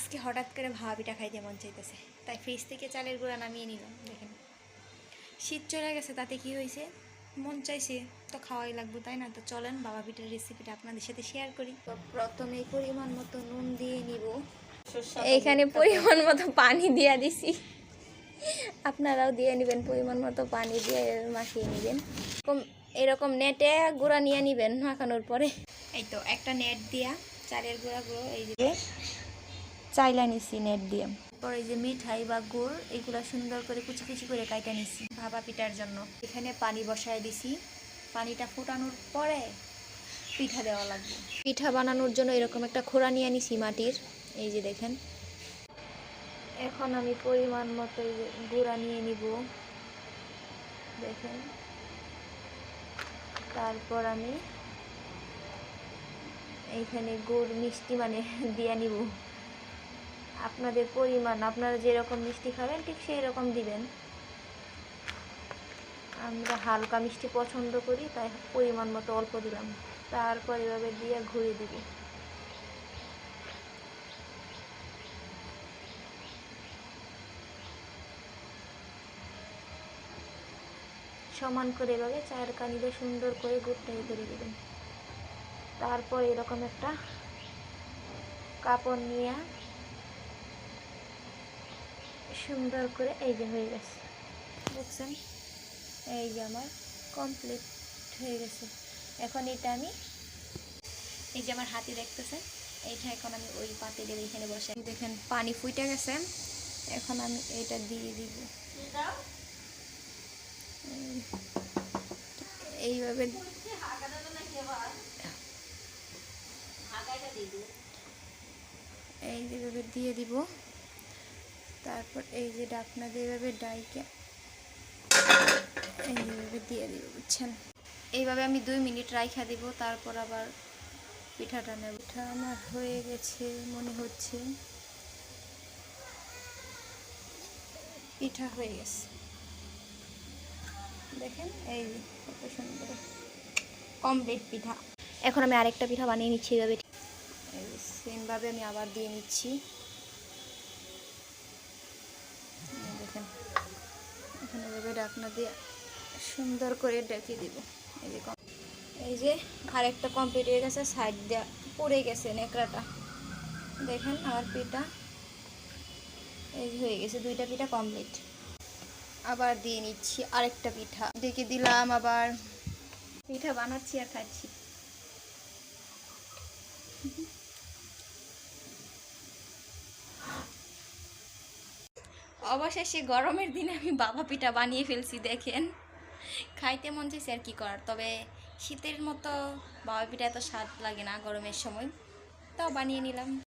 আজকে হঠাৎ করে ভাপা পিঠা খাইতে মন চাইতেছে, তাই ফ্রিজ থেকে চালের গুঁড়া নামিয়ে নিলাম। দেখেন শীত চলে গেছে, তাতে কি হয়েছে, মন চাইছে তো খাওয়াই লাগবে, তাই না? তো চলেন ভাপা পিঠার রেসিপিটা আপনাদের সাথে শেয়ার করি। তো প্রথমে পরিমাণ মতো নুন দিয়ে নিব, এইখানে পরিমাণ মতো পানি দিয়ে দিছি, আপনারাও দিয়ে নেবেন, পরিমাণ মতো পানি দিয়ে মাখিয়ে নেবেন। এরকম নেটে গুঁড়া নিয়ে নেবেন মাখানোর পরে। এই তো একটা নেট দিয়া চালের গুঁড়াগুলো এই যে চাইলা নিছি নেট দিয়ে। পরে এই যে মিঠাই বা গুড় এগুলো সুন্দর করে কুচি কুচি করে কাইটা নিছি ভাপা পিঠার জন্য। এখানে পানি বসায় দিছি, পানিটা ফুটানোর পরে পিঠা দেওয়া লাগবে। পিঠা বানানোর জন্য এরকম একটা খোড়া নিয়ে নিছি মাটির, এই যে দেখেন। এখন আমি পরিমাণ মতো এই যে গুঁড়া নিয়ে নিব, দেখেন। তারপর আমি এইখানে গুড় মিষ্টি মানে দিয়ে নিব, আপনাদের পরিমাণ, আপনারা যেরকম মিষ্টি খাবেন ঠিক সেই রকম দিবেন। আমরা হালকা মিষ্টি পছন্দ করি, তাই পরিমাণ মতো অল্প দিলাম। তারপর এভাবে দিয়ে ঘুরে দিব। সমান করে এভাবে চায়ের কানিতে সুন্দর করে গুড়টা করে দেবেন। তারপর এরকম একটা কাপড় নিয়ে সুন্দর করে, এই যে হয়ে গেছে, বুঝছেন? এই যে আমার কমপ্লিট হয়ে গেছে। এখন এটা আমি, এই যে আমার হাতে দেখতেছেন, এইটা এখন আমি ওই পাতিলের এইখানে বসে, দেখেন পানি ফুটে গেছে। এখন আমি এটা দিয়ে দিব, এইভাবে এই যেভাবে দিয়ে দিব। তারপর এই যে ডাকনা দিয়ে এভাবে ডাইকে এইভাবে দিয়ে দিব, বুঝছেন? এইভাবে আমি 2 মিনিট রাইখা দিব, তারপর আবার পিঠাটা নেব। পিঠা আমার হয়ে গেছে মনে হচ্ছে, পিঠা হয়ে গেছে, দেখেন এই যে কত সুন্দর কমপ্লিট পিঠা। এখন আমি আরেকটা পিঠা বানিয়ে নিচ্ছি, এইভাবে সেমভাবে আমি আবার দিয়ে নিচ্ছি, দেখেন। এখন এভাবে ঢাকনা দিয়ে সুন্দর করে ঢেকে দিব। এই যে আরেকটা কমপ্লিট হয়ে গেছে, সাইড দিয়ে পড়ে গেছে নেকড়াটা, দেখেন আমার পিঠা এই হয়ে গেছে। 2টা পিঠা কমপ্লিট। আবার দিয়ে নিচ্ছি আরেকটা পিঠা, ঢেকে দিলাম, আবার পিঠা বানাচ্ছি আর খাচ্ছি। অবশেষে গরমের দিনে আমি ভাপা পিঠা বানিয়ে ফেলছি, দেখেন। খাইতে মন চাইছে, আর কি করার। তবে শীতের মতো ভাপা পিঠা এত স্বাদ লাগে না গরমের সময়, তাও বানিয়ে নিলাম।